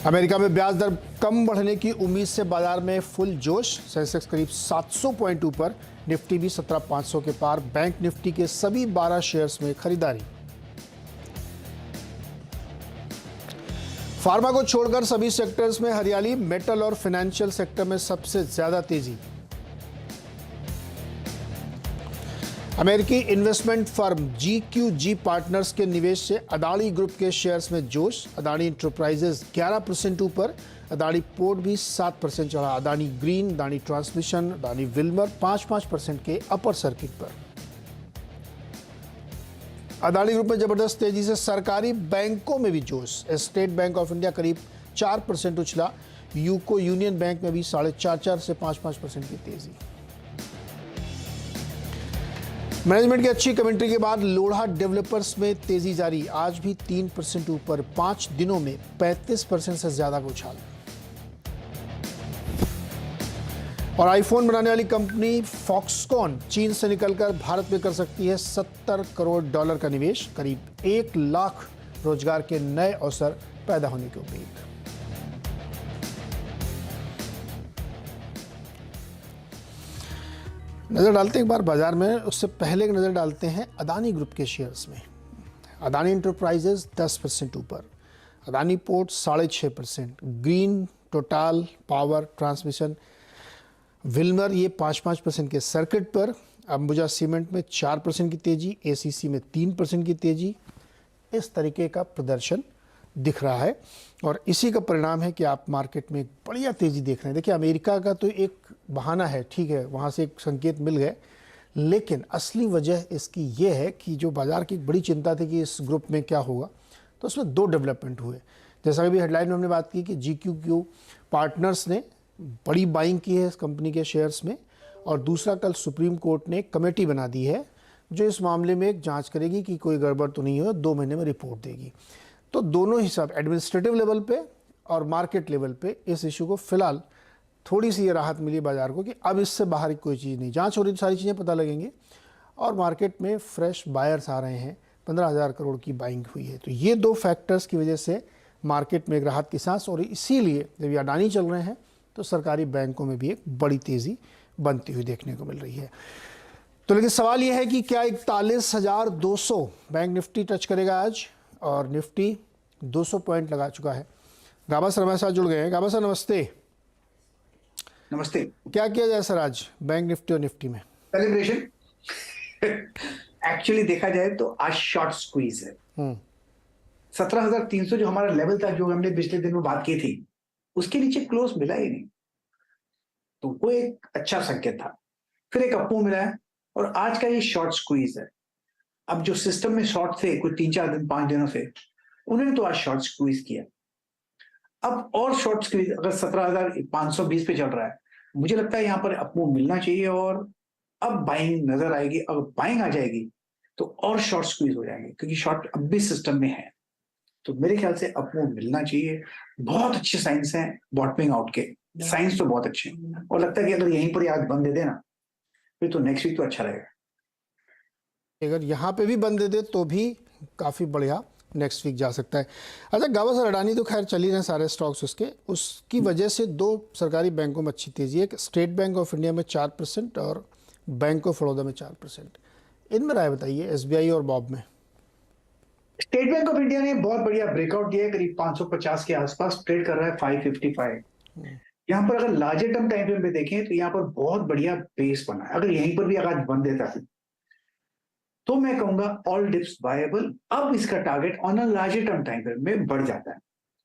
America में ब्याज दर कम बढ़ने की उम्मीद से बाजार में फुल जोश। सेंसेक्स करीब 700 पॉइंट ऊपर, निफ्टी भी 17,500 के पार। बैंक निफ्टी के सभी 12 शेयर्स में खरीदारी। फार्मा को छोड़कर सभी सेक्टर्स में हरियाली। मेटल और फाइनेंशियल सेक्टर में सबसे ज्यादा तेजी। अमेरिकी इन्वेस्टमेंट फर्म GQG पार्टनर्स के निवेश से अदानी ग्रुप के शेयर्स में जोश। अदानी इंटरप्राइजेज 11% ऊपर, अदानी पोर्ट भी 7% चढ़ा। Adani green, Adani transmission, Adani Wilmer 5% के अपर सर्किट पर। अदानी ग्रुप में जबरदस्त तेजी से सरकारी बैंकों में भी जोश। स्टेट बैंक ऑफ इंडिया करीब 4% उछला। यूको यूनियन बैंक में भी 4.5 से 5% की तेजी। मैनेजमेंट की अच्छी कमेंट्री के बाद लोढ़ा डेवलपर्स में तेजी जारी। आज भी 3% ऊपर, 5 दिनों में 35% से ज्यादा का उछाल। और आईफोन बनाने वाली कंपनी फॉक्सकॉन चीन से निकलकर भारत में कर सकती है $70 करोड़ का निवेश। करीब 1 लाख रोजगार के नए अवसर पैदा होने की उम्मीद। नजर डालते हैं एक बार बाजार में, उससे पहले एक नजर डालते हैं अदानी ग्रुप के शेयर्स में। अदानी इंटरप्राइजेज 10% ऊपर, Adani port 6.5%, green, total power, transmission, Wilmer ये 5% के सर्किट पर। अंबुजा सीमेंट में 4% की तेजी, ACC में 3% की तेजी। इस तरीके का प्रदर्शन दिख रहा है और इसी का परिणाम है कि आप मार्केट में एक बढ़िया तेजी देख रहे हैं। देखिए, अमेरिका का तो एक बहाना है, ठीक है, वहाँ से एक संकेत मिल गए, लेकिन असली वजह इसकी ये है कि जो बाजार की एक बड़ी चिंता थी कि इस ग्रुप में क्या होगा, तो उसमें 2 डेवलपमेंट हुए। जैसा कि अभी हेडलाइन में हमने बात की कि GQG पार्टनर्स ने बड़ी बाइंग की है इस कंपनी के शेयर्स में, और दूसरा, कल सुप्रीम कोर्ट ने एक कमेटी बना दी है जो इस मामले में एक जाँच करेगी कि कोई गड़बड़ तो नहीं हो, 2 महीने में रिपोर्ट देगी। तो दोनों हिसाब, एडमिनिस्ट्रेटिव लेवल पे और मार्केट लेवल पे, इस इशू को फिलहाल थोड़ी सी ये राहत मिली बाजार को कि अब इससे बाहर की कोई चीज़ नहीं, जांच हो रही, सारी चीज़ें पता लगेंगी और मार्केट में फ्रेश बायर्स आ रहे हैं। 15,000 करोड़ की बाइंग हुई है। तो ये 2 फैक्टर्स की वजह से मार्केट में एक राहत की सांस, और इसीलिए जब ये अडानी चल रहे हैं तो सरकारी बैंकों में भी एक बड़ी तेज़ी बनती हुई देखने को मिल रही है। तो लेकिन सवाल ये है कि क्या 41,200 बैंक निफ्टी टच करेगा आज, और निफ्टी 200 पॉइंट लगा चुका है। गाबा सर हमारे साथ जुड़ गए हैं। गाबा सर नमस्ते। नमस्ते। क्या किया जाए सर आज बैंक निफ्टी और निफ्टी में? सेलिब्रेशन। एक्चुअली देखा जाए तो आज शॉर्ट स्क्वीज है। 17,300 जो हमारा लेवल था, जो हमने पिछले दिन में बात की थी, उसके नीचे क्लोज मिला ही नहीं, तो वो एक अच्छा संकेत था। फिर एक अपमूव मिला है और आज का ये शॉर्ट स्क्वीज है। अब जो सिस्टम में शॉर्ट थे कुछ 3-4 दिन 5 दिनों से, उन्होंने तो आज शॉर्ट स्क्वीज किया। अब और शॉर्ट स्क्वीज अगर 17,520 पे चल रहा है, मुझे लगता है यहाँ पर अपमूव मिलना चाहिए और अब बाइंग नजर आएगी। अगर बाइंग आ जाएगी तो और शॉर्ट स्क्वीज हो जाएंगे, क्योंकि शॉर्ट अब भी सिस्टम में है। तो मेरे ख्याल से अपमूव मिलना चाहिए। बहुत अच्छे साइंस हैं बॉटमिंग आउट के, साइंस तो बहुत अच्छे हैं, और लगता है कि अगर यहीं पर आज बंद दे देना फिर तो नेक्स्ट वीक तो अच्छा रहेगा। अगर यहाँ पे भी बंद दे दे तो भी काफ़ी बढ़िया नेक्स्ट वीक जा सकता है। अच्छा गाबा सर, अडानी तो खैर चल ही रहे सारे स्टॉक्स उसकी वजह से 2 सरकारी बैंकों में अच्छी तेजी है। स्टेट बैंक ऑफ इंडिया में 4% और बैंक ऑफ बड़ौदा में 4%। इनमें राय बताइए, SBI और बॉब में। स्टेट बैंक ऑफ इंडिया ने बहुत बढ़िया ब्रेकआउट दिया है, करीब 550 के आसपास ट्रेड कर रहा है, 555। यहाँ पर अगर लार्जर टर्म टाइम फ्रेम पे देखें तो यहाँ पर बहुत बढ़िया बेस बना है। अगर यहीं पर भी अगर आज बंद देता है तो मैं कहूंगा ऑल डिप्स बायबल। अब इसका target on a larger term time frame में बढ़ जाता है,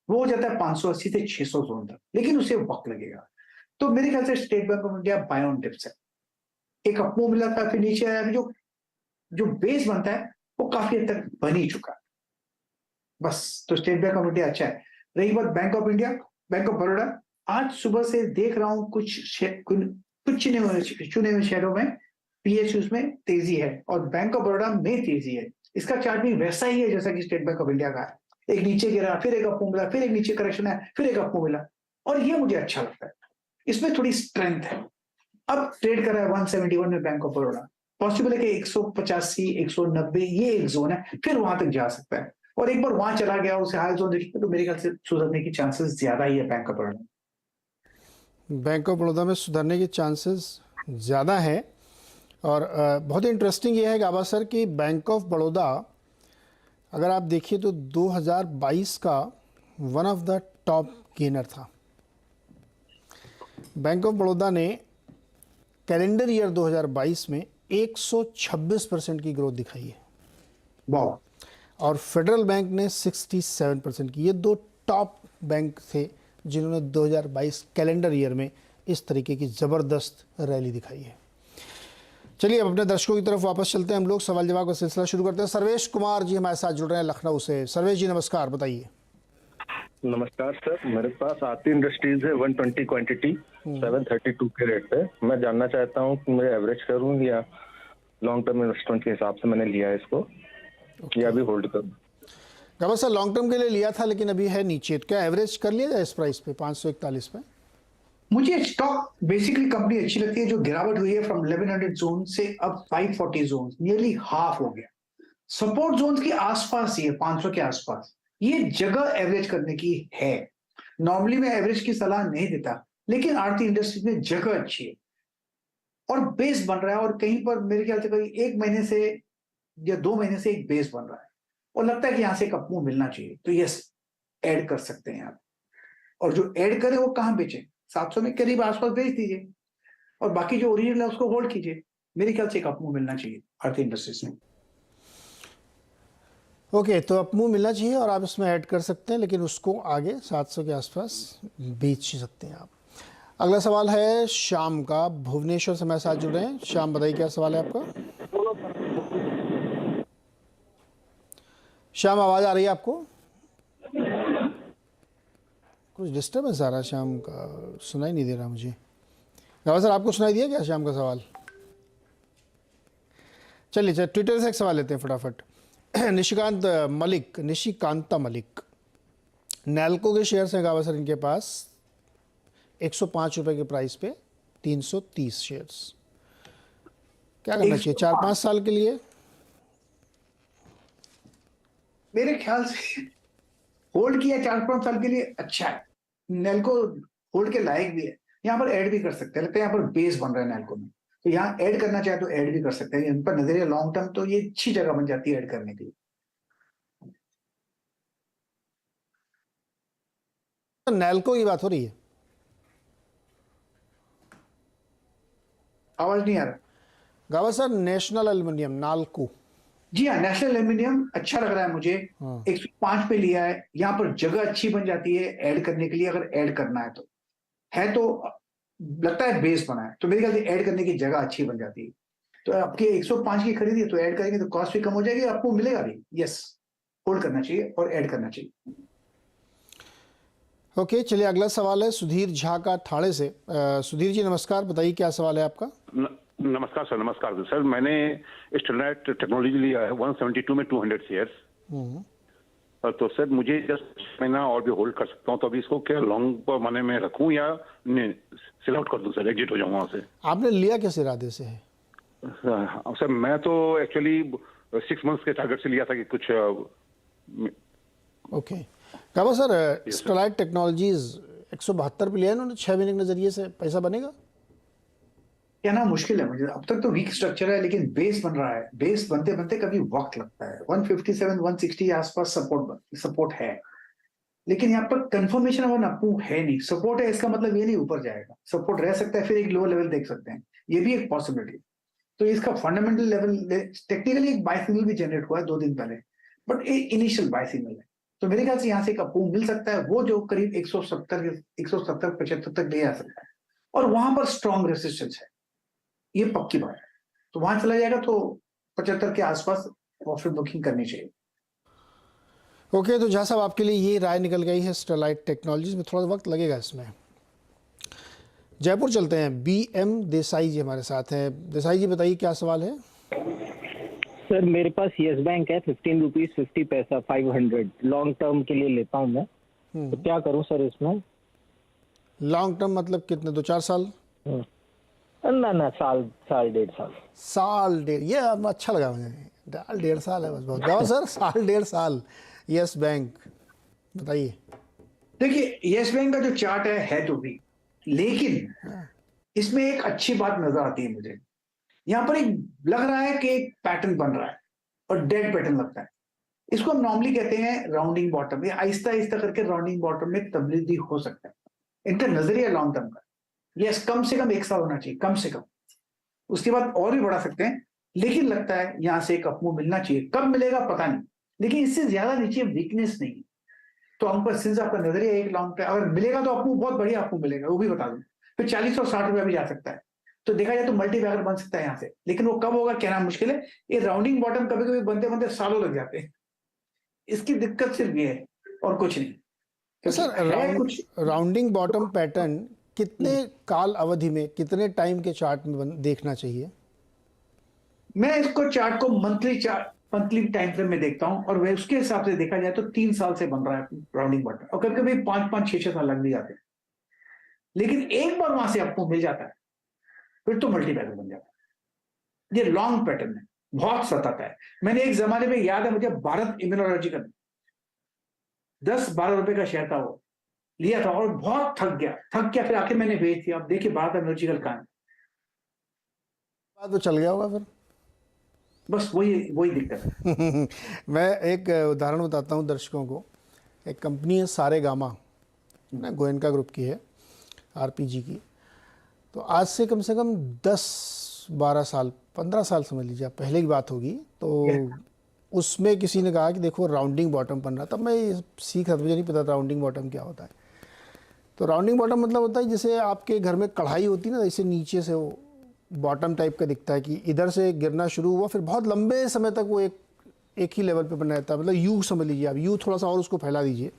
वो हो जाता है 580 से 600 जोन तक, लेकिन उसे वक्त लगेगा। तो मेरे ख्याल से state bank of India by on dips है। एक अपमूव मिला था, फिर नीचे आया, जो बेस बनता है वो काफी हद तक बन ही चुका है बस। तो स्टेट बैंक ऑफ इंडिया अच्छा है। रही बात bank of India, bank of Baroda, आज सुबह से देख रहा हूं कुछ चुने हुए शेयरों में PSUs में तेजी है और बैंक ऑफ बड़ौदा में तेजी है। इसका चार्ट भी वैसा ही है जैसा कि स्टेट बैंक ऑफ इंडिया का है। एक नीचे गिरा, फिर एक अपमूव मिला, फिर एक नीचे करेक्शन है, फिर एक अपमूव मिला, और ये मुझे अच्छा लगता है। इसमें थोड़ी स्ट्रेंथ है। अब ट्रेड कर रहा है 171 में बैंक ऑफ बड़ौदा। पॉसिबल है कि 185, 190 ये एक जोन है, फिर वहां तक जा सकता है। और एक बार वहां चला गया, उसे हाई जोन देखिए, तो मेरे ख्याल से सुधरने की चांसेस ज्यादा ही है bank of Baroda. Bank of Baroda में सुधरने के चांसेस ज़्यादा हैं। और बहुत ही इंटरेस्टिंग ये है गाबा सर कि बैंक ऑफ बड़ौदा अगर आप देखिए तो 2022 का one of the top gainer था। बैंक ऑफ बड़ौदा ने कैलेंडर ईयर 2022 में 126% की ग्रोथ दिखाई है वाह। और फेडरल बैंक ने 67% की। ये दो टॉप बैंक थे जिन्होंने 2022 कैलेंडर ईयर में इस तरीके की ज़बरदस्त रैली दिखाई है। चलिए अब अपने दर्शकों की तरफ वापस चलते हैं हम लोग, सवाल जवाब का सिलसिला शुरू करते हैं। सर्वेश कुमार जी हमारे साथ जुड़ रहे हैं लखनऊ से। सर्वेश जी नमस्कार, बताइए। नमस्कार सर, मेरे पास आरती इंडस्ट्रीज है 120 क्वांटिटी 732 के रेट पे। मैं जानना चाहता हूँ कि मैं एवरेज करूँ या लॉन्ग टर्म इन्वेस्टमेंट के हिसाब से मैंने लिया है इसको, या अभी होल्ड करूँ। गाबा सर लॉन्ग टर्म के लिए लिया था लेकिन अभी है नीचे, तो क्या एवरेज कर लिया जाए इस प्राइस पे 541 पे? मुझे स्टॉक बेसिकली कंपनी अच्छी लगती है जो गिरावट हुई है फ्रॉम 1100 जोन से अब 540 जोन, नियरली हाफ हो गया। सपोर्ट जोन के आसपास ही है, 500 के आसपास ये जगह एवरेज करने की है। नॉर्मली मैं एवरेज की सलाह नहीं देता, लेकिन आरती इंडस्ट्रीज में जगह अच्छी है और बेस बन रहा है, और कहीं पर मेरे ख्याल से कहीं 1 महीने से या 2 महीने से एक बेस बन रहा है और लगता है कि यहां से एक अपमूव मिलना चाहिए, तो यस ऐड कर सकते हैं आप। और जो ऐड करें वो कहां बेचें, 700 में करीब आसपास बेच दीजिए और बाकी जो ओरिजिनल है उसको होल्ड कीजिए। मेरे ख्याल से एक अपमूव मिलना चाहिए आरती इंडस्ट्रीज में। ओके, तो अपमूव मिलना चाहिए और आप इसमें ऐड कर सकते हैं, लेकिन उसको आगे 700 के आसपास बेच सकते हैं आप। अगला सवाल है शाम का, भुवनेश्वर से हमारे साथ जुड़े हैं। शाम बताइए क्या सवाल है आपका। शाम आवाज़ आ रही है आपको? कुछ डिस्टर्बेंस आ रहा है शाम का, सुनाई नहीं दे रहा मुझे। गाबा सर आपको सुनाई दिया क्या शाम का सवाल? चलिए ट्विटर से एक सवाल लेते हैं फटाफट। निशिकांता मलिक नैल्को के शेयर्स हैं गाबा सर इनके पास 105 रुपए के प्राइस पे 330 शेयर्स। क्या करना चाहिए 4-5 साल के लिए? मेरे ख्याल से होल्ड किया 4-5 साल के लिए अच्छा है। नेल्को होल्ड के लायक भी है, यहाँ पर ऐड भी कर सकते हैं। लगता है यहाँ पर बेस बन रहा है नेल्को में, तो यहाँ ऐड करना चाहे तो ऐड भी कर सकते हैं। इन पर नजरिया लॉन्ग टर्म तो ये अच्छी जगह बन जाती है ऐड करने के लिए। नैल्को की बात हो रही है, आवाज नहीं आ रहा। गाबा सर नेशनल एल्युमिनियम नाल्को। जी हाँ, नेशनल एल्यूमिनियम अच्छा लग रहा है मुझे। 105 पे लिया है, यहाँ पर जगह अच्छी बन जाती है ऐड करने के लिए, अगर ऐड करना है तो लगता है बेस बना है, तो मेरे ख्याल से ऐड करने की जगह अच्छी बन जाती है। तो आपके 105 की खरीदी तो ऐड करेंगे तो कॉस्ट भी कम हो जाएगी, आपको मिलेगा भी। यस, होल्ड करना चाहिए और ऐड करना चाहिए। ओके, चलिए अगला सवाल है सुधीर झा का ठाणे से। सुधीर जी नमस्कार, बताइए क्या सवाल है आपका। नमस्कार सर। नमस्कार सर, मैंने स्टेरलाइट टेक्नोलॉजी लिया है 172 में 200 शेयर्स। तो सर मुझे जस्ट महीना और भी होल्ड कर सकता हूँ, तो अभी इसको क्या लॉन्ग माने में रखूँ या सेल आउट कर दूँ सर, एग्जिट हो जाऊँ वहाँ से? आपने लिया किस इरादे से है? सर मैं तो एक्चुअली 6 मंथ्स के टारगेट से लिया था कि कुछ। ओके गाबा सर, स्टेरलाइट टेक्नोलॉजीज 172 पे लिया इन्होंने, 6 महीने के नजरिए से पैसा बनेगा? कहना मुश्किल है मुझे, अब तक तो वीक स्ट्रक्चर है लेकिन बेस बन रहा है। बेस बनते बनते कभी वक्त लगता है। 157-160 के आसपास सपोर्ट है, लेकिन यहाँ पर कंफर्मेशन ऑफ अपू है नहीं। सपोर्ट है इसका मतलब ये नहीं ऊपर जाएगा, सपोर्ट रह सकता है, फिर एक लोअर लेवल देख सकते हैं, ये भी एक पॉसिबिलिटी। तो इसका फंडामेंटल लेवल टेक्निकली एक बाय सिग्नल भी जनरेट हुआ है 2 दिन पहले, बट इनिशियल बाय सिग्नल है। तो मेरे ख्याल से यहाँ से एक अपू मिल सकता है, वो जो करीब 170-75 तक ले आ सकता है, और वहां पर स्ट्रॉन्ग रेसिस्टेंस है, ये पक्की बात है। तो वहां चला जाएगा तो 75 के आसपास प्रॉफिट बुकिंग करनी चाहिए। ओके, तो जहाँ साहब आपके लिए ये राय निकल गई है स्टेरलाइट टेक्नोलॉजीज में, थोड़ा वक्त लगेगा इसमें। जयपुर चलते हैं, BM देसाई जी हमारे साथ हैं। देसाई जी बताइए क्या सवाल है। सर मेरे पास यस बैंक है 15 रुपीज 50 पैसा 500 लॉन्ग टर्म के लिए लेता हूँ मैं, तो क्या करूँ सर इसमें? लॉन्ग टर्म मतलब कितने, 2-4 साल? ना साल 1.5 साल। साल डेढ़, ये अच्छा लगा मुझे। 1.5 साल है बस बहुत। गाँव सर 1.5 साल यस बैंक, बताइए। देखिए यस बैंक का जो चार्ट है तो भी, लेकिन इसमें एक अच्छी बात नजर आती है मुझे। यहां पर एक लग रहा है कि एक पैटर्न बन रहा है और डेड पैटर्न लगता है। इसको हम नॉर्मली कहते हैं राउंडिंग बॉटम। ये आहिस्ता आहिस्ता करके राउंडिंग बॉटम में तब्दीली हो सकता है। इनका नजरिया लॉन्ग टर्म का, यस कम से कम 1 साल होना चाहिए, कम से कम। उसके बाद और भी बढ़ा सकते हैं, लेकिन लगता है यहां से एक अपमूव मिलना चाहिए। कब मिलेगा पता नहीं, लेकिन इससे ज्यादा नीचे वीकनेस नहीं। तो हम पर सिंस आपका नजरिया एक लॉन्ग टर्म, अगर मिलेगा तो अपमूव बहुत बढ़िया अपमूव मिलेगा, वो भी बता दूं। फिर 40 और 60 रुपया भी जा सकता है। तो देखा जाए तो मल्टी बैगर बन सकता है यहाँ से, लेकिन वो कब होगा कहना मुश्किल है। ये राउंडिंग बॉटम कभी कभी बनते बनते सालों लग जाते हैं। इसकी दिक्कत सिर्फ ये है और कुछ नहीं। तो सर राउंडिंग बॉटम पैटर्न कितने काल अवधि में, कितने टाइम के चार्ट में देखना चाहिए? मैं इसको चार्ट को मंथली टाइम फ्रेम में देखता हूं, और वह उसके हिसाब से देखा जाए तो 3 साल से बन रहा है राउंडिंग बॉटम, और कभी कभी 5-5, 6-6 साल लग भी जाते हैं। लेकिन एक बार वहां से आपको मिल जाता है, फिर तो मल्टी बैगर बन जाता है। ये लॉन्ग पैटर्न है, बहुत सताता है। मैंने एक जमाने में, याद है मुझे, भारत इम्यूनोलॉजिकल 10-12 रुपए का शेयर था, वो लिया था और बहुत थक गया, फिर आखिर मैंने बेच दिया। अब देखिए भारत इम्यूनोलॉजिकल कहां है। बाद वो चल गया होगा फिर। बस वही दिक्कत है। मैं एक उदाहरण बताता हूँ दर्शकों को। एक कंपनी है सारेगामा, ना गोयनका ग्रुप की है, आरपीजी की। तो आज से कम 10-12 साल, 15 साल समझ लीजिए आप, पहले की बात होगी। तो उसमें किसी ने कहा कि देखो राउंडिंग बॉटम बन रहा। तब मैं ये सीख रहा था, मुझे नहीं पता था राउंडिंग बॉटम क्या होता है। तो राउंडिंग बॉटम मतलब होता है जैसे आपके घर में कढ़ाई होती है ना, ऐसे नीचे से वो बॉटम टाइप का दिखता है कि इधर से गिरना शुरू हुआ, फिर बहुत लंबे समय तक वो एक ही लेवल पे बना रहता है। मतलब यू समझ लीजिए आप, यू थोड़ा सा और उसको फैला दीजिए।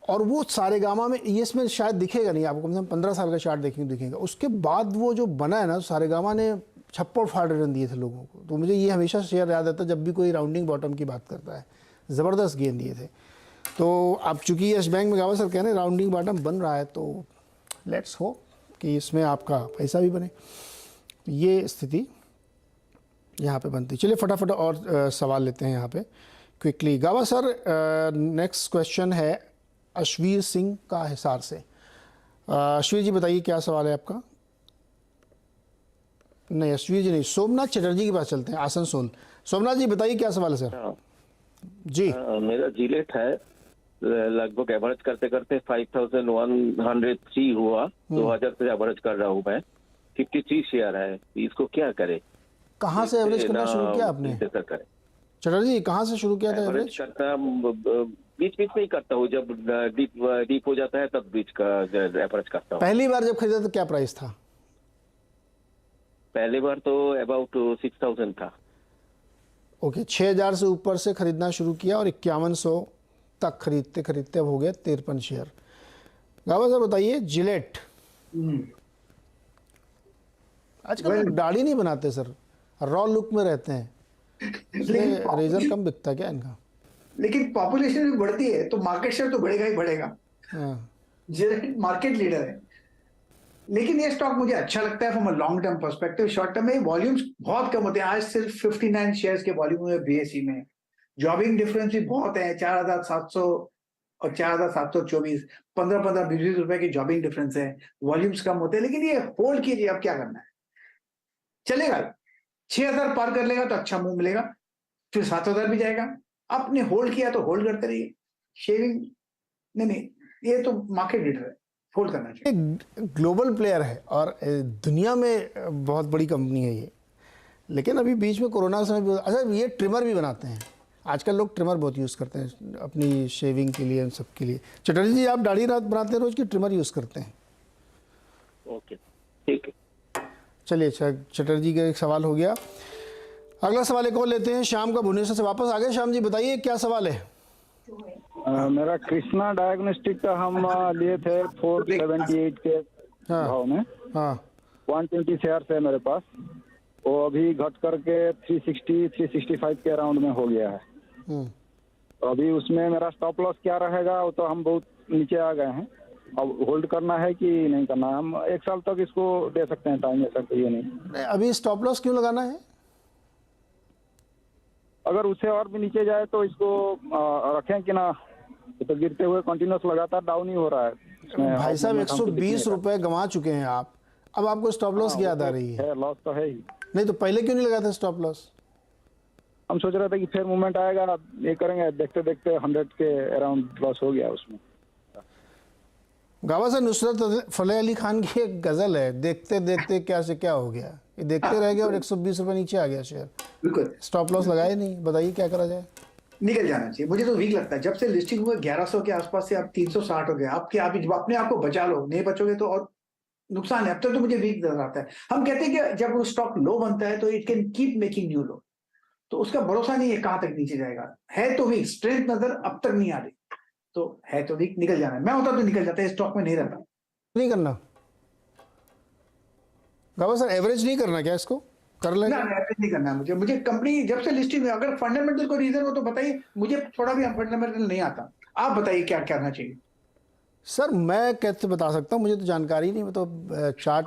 और वो सारेगामा में, ये इसमें शायद दिखेगा नहीं आपको, कम से कम 15 साल का चार्ट दिखेगा। उसके बाद वो जो बना है ना, सारेगामा ने छप्पड़ फाड़ रन दिए थे लोगों को। तो मुझे ये हमेशा शेयर याद आता है जब भी कोई राउंडिंग बॉटम की बात करता है, ज़बरदस्त गेंद दिए थे। तो अब चूंकि यस बैंक में गावा सर कह रहे हैं राउंडिंग बॉटम बन रहा है, तो लेट्स होप कि इसमें आपका पैसा भी बने। ये स्थिति यहाँ पे बनती। चलिए फटाफट और सवाल लेते हैं यहाँ पे क्विकली। गावा सर, नेक्स्ट क्वेश्चन है अश्वीर सिंह का हिसार से। अश्वीर जी बताइए क्या सवाल है आपका? नहीं अश्वीर जी नहीं, सोमनाथ चटर्जी के पास चलते हैं, आसनसोल। सोमनाथ जी बताइए क्या सवाल है सर? जी मेरा जिलेट है, लगभग एवरेज करते करते 5103 हुआ। 2000 से एवरेज कर रहा हूँ मैं। 53 शेयर है, इसको क्या करे? कहाँ से एवरेज करना शुरू किया आपने चटर्जी? कहाँ से शुरू किया था एवरेज करता? बीच बीच में ही करता हूँ, जब डीप हो जाता है तब बीच का एवरेज करता हूँ। पहली बार जब खरीदा तो क्या प्राइस था? पहली बार तो अबाउट 6000 था। ओके, 6000 से ऊपर से खरीदना शुरू किया और 5100 तक खरीदते खरीदते अब हो गया 53 शेयर। गावा सर बताइए जिलेट। आजकल लोग दाढ़ी नहीं बनाते सर, रॉ लुक में रहते हैं, इसलिए रेजर कम बिकता क्या इनका? लेकिन पॉपुलेशन भी बढ़ती है तो मार्केट शेयर तो बढ़ेगा ही बढ़ेगा। हाँ। जिलेट मार्केट लीडर है। लेकिन ये स्टॉक मुझे अच्छा लगता है from a long term perspective. Short term में वॉल्यूम्स बहुत कम होते हैं। आज सिर्फ 59 शेयर्स के वॉल्यूम है बीएसई में। जॉबिंग डिफरेंस भी बहुत है, 4700 और 4724, 15-15, 20 रुपए की जॉबिंग डिफरेंस है। वॉल्यूम्स कम होते हैं, लेकिन ये होल्ड कीजिए। अब क्या करना है, चलेगा 6000 पार कर लेगा तो अच्छा मूव मिलेगा, फिर 7000 भी जाएगा। आपने होल्ड किया तो होल्ड करते रहिए। शेयरिंग नहीं, ये तो मार्केट लीडर है, होल्ड करना चाहिए। ग्लोबल प्लेयर है और दुनिया में बहुत बड़ी कंपनी है ये। लेकिन अभी बीच में कोरोना समय भी, अच्छा ये ट्रिमर भी बनाते हैं आजकल लोग, ट्रिमर बहुत यूज़ करते हैं अपनी शेविंग के लिए, सब के लिए। चटर्जी जी आप दाढ़ी रात बनाते हैं रोज की, ट्रिमर यूज़ करते हैं? ओके ठीक है। चलिए अच्छा, चटर्जी का एक सवाल हो गया। अगला सवाल एक और लेते हैं, शाम का भुवनेश्वर से वापस आ गए। शाम जी बताइए क्या सवाल है? मेरा कृष्णा डायग्नोस्टिक का हम लिए थे 478 के भाव में। हाँ 120 शेयर है मेरे पास, वो अभी घट करके 360-365 के अराउंड में हो गया है। तो अभी उसमें मेरा स्टॉप लॉस क्या रहेगा? वो तो हम बहुत नीचे आ गए हैं। अब होल्ड करना है कि नहीं करना है? हम 1 साल तक इसको दे सकते हैं टाइम, ऐसा कोई नहीं। अभी स्टॉप लॉस क्यों लगाना है? अगर उससे और भी नीचे जाए तो इसको रखें कि ना? ये तो गिरते हुए कंटिन्यूस लगातार डाउन ही हो रहा है इसमें। भाई साहब अब momentum तो 120 दिखने रुपए गंवा चुके हैं आप, अब आपको स्टॉप लॉस की याद आ रही है? लॉस तो है ही। नहीं तो पहले क्यों नहीं लगा था स्टॉप लॉस? हम सोच रहे थे कि फिर मूवमेंट आएगा, ये करेंगे, देखते देखते 100 के अराउंड लॉस हो गया उसमें। गावा सर, नुसरत फतेह अली खान की एक गजल है, देखते देखते क्या से क्या हो गया, ये देखते रह गए और 120 रुपए नीचे आ गया शेयर। बिल्कुल स्टॉप लॉस लगाए नहीं, बताइए क्या करा जाए? निकल जाना चाहिए। मुझे तो वीक लगता है, जब से लिस्टिंग हुआ 1100 के आसपास से अब 360 हो गया। आप अपने आप को बचा लो, नहीं बचोगे तो और नुकसान है। अब तक तो मुझे वीक नजर आता है। हम कहते हैं कि जब वो स्टॉक लो बनता है तो it can keep making new low, तो उसका भरोसा नहीं है कहां तक नीचे जाएगा। है तो वीक, स्ट्रेंथ नजर अब तक नहीं आ रही, तो है तो वीक, निकल जाना है। मैं होता तो निकल जाता है, स्टॉक में नहीं रहता। नहीं करना गावा सर, एवरेज नहीं करना क्या? इसको कर लेना। ना एवरेज नहीं करना है मुझे कंपनी जब से लिस्टिंग में, अगर फंडामेंटल को रीजन हो तो बताइए, मुझे थोड़ा भी फंडामेंटल नहीं आता। आप बताइए क्या करना चाहिए। सर मैं कैसे बता सकता हूँ, मुझे तो जानकारी नहीं। मैं तो चार्ट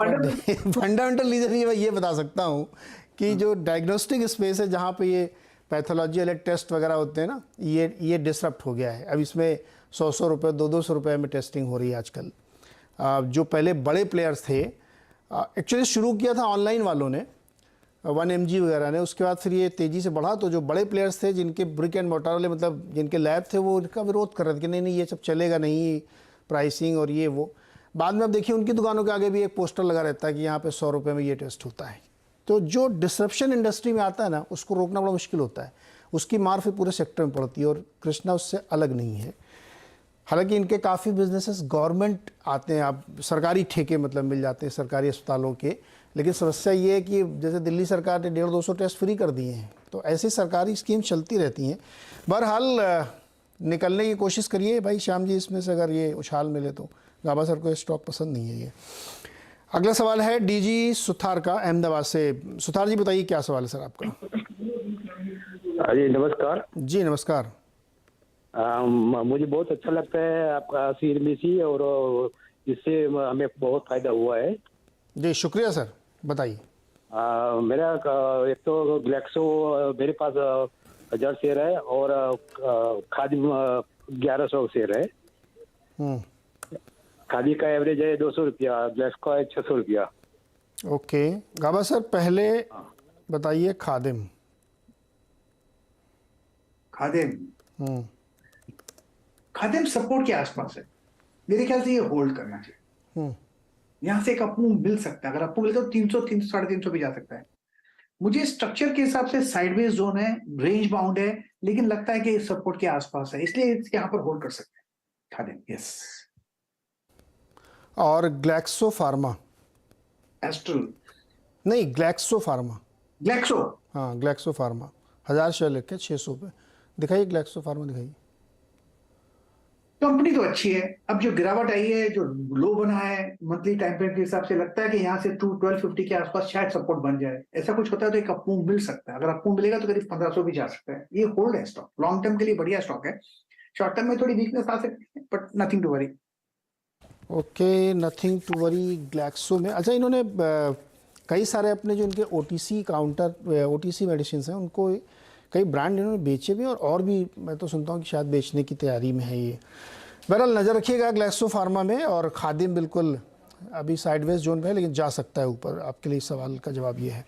फंडामेंटल रीजन ये बता सकता हूँ कि जो डायग्नोस्टिक स्पेस है जहाँ पे ये पैथोलॉजी वाले टेस्ट वगैरह होते हैं ना, ये डिसरप्ट हो गया है। अब इसमें 100 रुपये 200 रुपये में टेस्टिंग हो रही है आजकल। जो पहले बड़े प्लेयर्स थे, एक्चुअली शुरू किया था ऑनलाइन वालों ने, 1mg वगैरह ने, उसके बाद फिर ये तेज़ी से बढ़ा। तो जो बड़े प्लेयर्स थे जिनके ब्रिक एंड मोर्टार वाले, मतलब जिनके लैब थे, वो इनका विरोध कर रहे थे कि नहीं ये सब चलेगा नहीं, प्राइसिंग और ये वो। बाद में अब देखिए उनकी दुकानों के आगे भी एक पोस्टर लगा रहता है कि यहाँ पे 100 रुपये में ये टेस्ट होता है। तो जो डिसरप्शन इंडस्ट्री में आता है ना, उसको रोकना बड़ा मुश्किल होता है। उसकी मार फिर पूरे सेक्टर में पड़ती है, और कृष्णा उससे अलग नहीं है। हालांकि इनके काफ़ी बिजनेसेस गवर्नमेंट आते हैं, आप सरकारी ठेके मतलब मिल जाते हैं सरकारी अस्पतालों के। लेकिन समस्या ये है कि जैसे दिल्ली सरकार ने 150-200 टेस्ट फ्री कर दिए हैं, तो ऐसी सरकारी स्कीम चलती रहती हैं। बहरहाल निकलने की कोशिश करिए भाई श्याम जी इसमें से, अगर ये उछाल मिले तो। गाबा सर को ये स्टॉक पसंद नहीं है ये। अगला सवाल है डीजी सुथार का, अहमदाबाद से। सुथार जी बताइए क्या सवाल है सर आपका? जी नमस्कार। जी नमस्कार। मुझे बहुत अच्छा लगता है आपका CNBC, और इससे हमें बहुत फायदा हुआ है। जी शुक्रिया सर, बताइए। मेरा एक तो ग्लैक्सो मेरे पास 1000 शेयर है, और खादिम 1100 शेयर है। खादी का एवरेज है 200 रुपया, ग्लैक्सो का है 600 रुपया। ओके गाबा सर, पहले बताइए खादिम। खादिम सपोर्ट के आसपास है, मेरे ख्याल से ये होल्ड करना चाहिए। यहां से एक अपमूव मिल सकता है, अगर अपमूव मिले तो 300 300 भी जा सकता है। मुझे स्ट्रक्चर के हिसाब से साइडवेज जोन है, रेंज बाउंड है, लेकिन लगता है कि सपोर्ट के आसपास है, इसलिए यहां पर होल्ड कर सकते हैं खादिम। यस। और ग्लैक्सो फार्मा? एस्ट्रल नहीं, ग्लैक्सो फार्मा। ग्लैक्सो, हाँ ग्लैक्सो फार्मा 1000 शेयर लेके 600 पे। दिखाइए ग्लैक्सो फार्मा, दिखाइए। कंपनी तो अच्छी है। अब जो गिरावट आई है, जो लो बना है मंथली टाइम फ्रेम के हिसाब से, लगता है कि यहाँ से 1250 के आसपास शायद सपोर्ट बन जाए। ऐसा कुछ होता है तो एक अपमूव मिल सकता है। अगर अपमूव मिलेगा तो करीब 1500 भी जा सकता है। ये होल्ड है स्टॉक, लॉन्ग टर्म के लिए बढ़िया स्टॉक है। शॉर्ट टर्म में थोड़ी वीकनेस आ सकती है, but nothing to worry. Okay, nothing to worry Glaxo में। अच्छा, इन्होंने कई सारे अपने जो इनके OTC काउंटर OTC मेडिसिन हैं, उनको कई ब्रांड इन्होंने बेचे भी, और भी मैं तो सुनता हूँ कि शायद बेचने की तैयारी में है ये। बहरहाल नज़र रखिएगा ग्लैक्सो फार्मा में। और खादिम बिल्कुल अभी साइडवेज जोन पे है, लेकिन जा सकता है ऊपर। आपके लिए सवाल का जवाब ये है।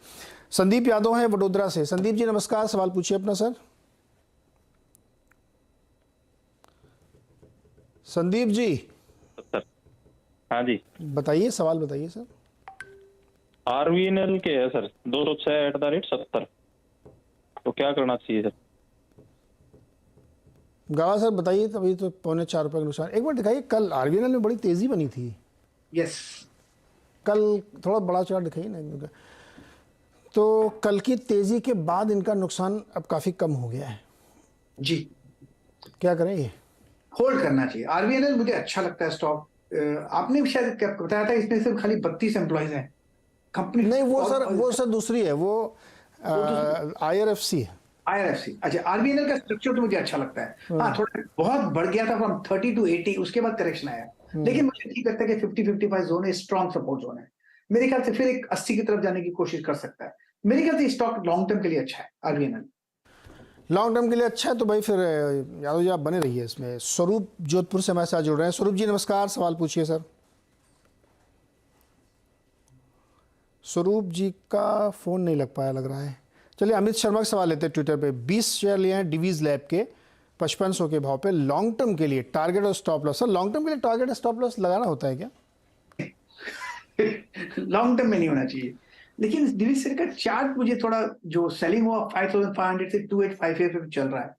संदीप यादव हैं वडोदरा से। संदीप जी नमस्कार, सवाल पूछिए अपना सर। संदीप जी। हाँ जी बताइए, सवाल बताइए सर। RVNL के है सर 206@70, तो क्या करना चाहिए सर? गावा सर बताइए। तभी तो 4.25 रुपये का नुकसान। एक बार दिखाइए, कल RVNL में बड़ी तेजी बनी थी। यस, कल थोड़ा बड़ा चार्ट दिखाइए ना इनका। तो कल की तेजी के बाद इनका नुकसान अब काफी कम हो गया है जी। क्या करें ये? होल्ड करना चाहिए। RVNL मुझे अच्छा लगता है स्टॉक। आपने भी शायद क्या बताया था, इसमें सिर्फ खाली 32 एम्प्लॉइज हैं कंपनी। नहीं, वो सर दूसरी है, वो IRFC है। IRFC, अच्छा। RVNL का स्ट्रक्चर तो मुझे अच्छा लगता है। हाँ, थोड़ा बहुत बढ़ गया था फ्रॉम 30 to 80, उसके बाद करेक्शन आया। लेकिन मुझे ठीक लगता है कि 50-55 जोन है, स्ट्रॉन्ग सपोर्ट जोन है। मेरे ख्याल से फिर एक 80 की तरफ जाने की कोशिश कर सकता है। मेरे ख्याल से स्टॉक लॉन्ग टर्म के लिए अच्छा है RVNL। लॉन्ग टर्म के लिए अच्छा है, तो भाई फिर यादव जी आप बने रहिए इसमें। स्वरूप जोधपुर से हमारे साथ जुड़ रहे हैं। स्वरूप जी नमस्कार, सवाल पूछिए सर। स्वरूप जी का फ़ोन नहीं लग पाया लग रहा है। चलिए अमित शर्मा का सवाल लेते हैं ट्विटर पे। 20 शेयर लिए हैं डिवीज़ लैब के 5500 के भाव पे, लॉन्ग टर्म के लिए टारगेट और stop loss. Sir long term के लिए टारगेट और स्टॉप लॉस लगाना होता है क्या? लॉन्ग टर्म में नहीं होना चाहिए, लेकिन डिवीज शेयर का चार्ट मुझे थोड़ा, जो सेलिंग हुआ 5500 से 2858 पे चल रहा है,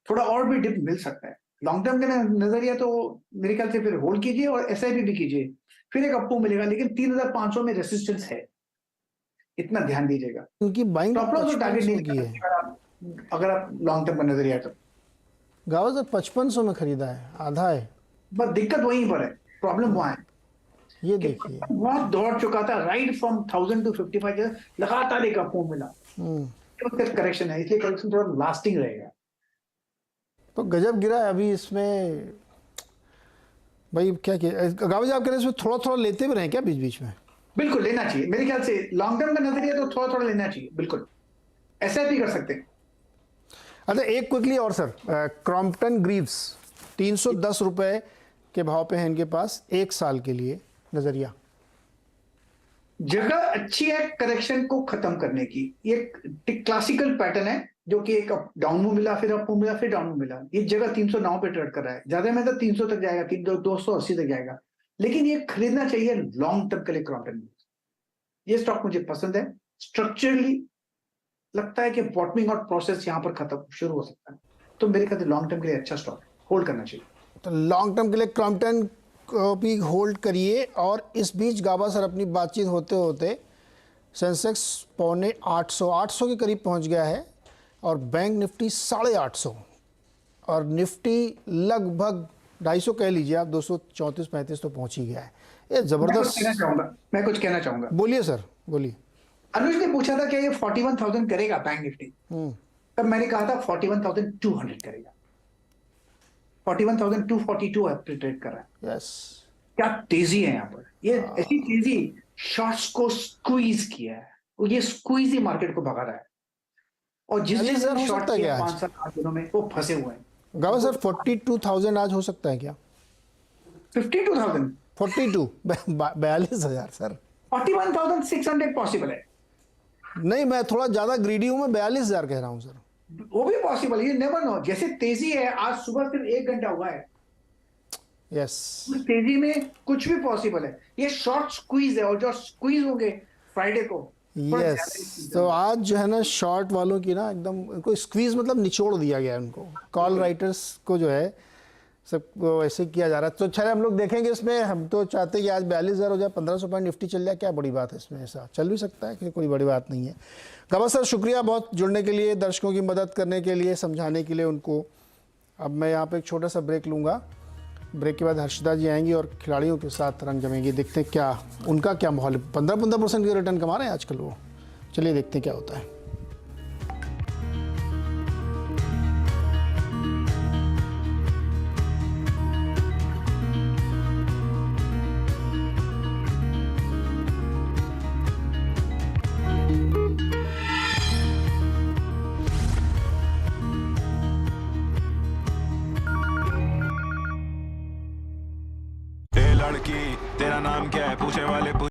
थोड़ा और भी डिप मिल सकता है। लॉन्ग टर्म का नजरिया तो मेरे ख्याल से फिर होल्ड कीजिए और एसआईपी भी कीजिए, फिर एक अप मिलेगा, लेकिन 3500 में रेसिस्टेंस है, इतना ध्यान दीजिएगा। उनकी बाइंग स्टॉप लॉस टारगेट नहीं की है। अगर आप लॉन्ग टर्म का नजरिया तो गावा सर 5500 में खरीदा है, आधा है। बस दिक्कत वहीं पर है, प्रॉब्लम वहां है। ये देखिए बहुत दौड़ चुका था, राइट फ्रॉम 1000 टू 55 लगातार एक अप मिला, करेक्शन है, इसलिए करेक्शन थोड़ा लास्टिंग रहेगा। तो गजब गिरा है अभी इसमें भाई, क्या किया गावा जी आप कह रहे हैं इसमें थोड़ा थोड़ा लेते भी रहे क्या बीच बीच में? बिल्कुल लेना चाहिए, मेरे ख्याल से लॉन्ग टर्म का नजरिया तो थोड़ा थोड़ा लेना चाहिए, बिल्कुल एसआईपी कर सकते हैं। अच्छा एक क्विकली और सर, क्रॉम्पटन ग्रीव्स 310 रुपए के भाव पे है इनके पास, 1 साल के लिए नजरिया। जगह अच्छी है करेक्शन को खत्म करने की, ये क्लासिकल पैटर्न है, जो कि एक डाउन में मिला, फिर अप मिला, फिर डाउन में मिला। ये जगह 309 पे ट्रेड कर रहा है, ज्यादा में तो 300 तक जाएगा, 280 तक जाएगा, लेकिन ये खरीदना चाहिए लॉन्ग टर्म के लिए क्रॉम्पटन। ये स्टॉक मुझे पसंद है, स्ट्रक्चरली लगता है कि बॉटमिंग आउट प्रोसेस यहां पर खत्म शुरू हो सकता है, तो मेरे ख्याल से लॉन्ग टर्म के लिए अच्छा स्टॉक होल्ड करना चाहिए। तो लॉन्ग टर्म के लिए क्रॉम्पटन को भी होल्ड करिए। और इस बीच गाबा सर अपनी बातचीत होते होते सेंसेक्स 850 के करीब पहुंच गया है, और बैंक निफ्टी 850, और निफ्टी लगभग 250 कह लीजिए आप, 234-35 तो पहुंच ही गया है। ये जबरदस्त। मैं कुछ कहना चाहूंगा। बोलिए सर, बोलिए। अनुज ने पूछा था कि ये 41,000 करेगा बैंक निफ्टी, तब मैंने कहा था 41,200 करेगा। 41,242 ट्रेड कर रहा है। यस, क्या तेजी है यहाँ पर, ये ऐसी तेजी शॉर्ट्स को स्क्वीज किया है, ये स्क्वीज ही मार्केट को भगा रहा है, और जिस हो शॉर्ट सकता है क्या 5-7 दिनों में वो फंसे हुए हैं। गावा सर 42,000 आज हो सकता है क्या? 52,000, 42,000 सर। 41,600 पॉसिबल है। नहीं मैं थोड़ा ज्यादा ग्रीडी हूं, मैं 42,000 कह रहा हूं सर। वो भी पॉसिबल, ये नेवर नो। जैसे तेजी है, आज सुबह सिर्फ 1 घंटा हुआ है, यस, तेजी में कुछ भी पॉसिबल है। ये शॉर्ट स्क्वीज है, और जो स्क्वीज होंगे फ्राइडे को, यस। तो आज जो है ना शॉर्ट वालों की ना एकदम उनको स्क्वीज मतलब निचोड़ दिया गया है उनको, कॉल राइटर्स को जो है सब ऐसे किया जा रहा है। तो अच्छा हम लोग देखेंगे इसमें, हम तो चाहते हैं कि आज 42,000 हो जाए, 1500 पॉइंट निफ्टी चल जाए, क्या बड़ी बात है इसमें, ऐसा चल भी सकता है कि कोई बड़ी बात नहीं है। गाबा सर शुक्रिया बहुत जुड़ने के लिए, दर्शकों की मदद करने के लिए, समझाने के लिए उनको। अब मैं यहाँ पे एक छोटा सा ब्रेक लूँगा, ब्रेक के बाद हर्षिता जी आएंगी और खिलाड़ियों के साथ रंग जमेंगे। देखते हैं क्या उनका क्या माहौल है। 15% के रिटर्न कमा रहे हैं आजकल वो, चलिए देखते हैं क्या होता है।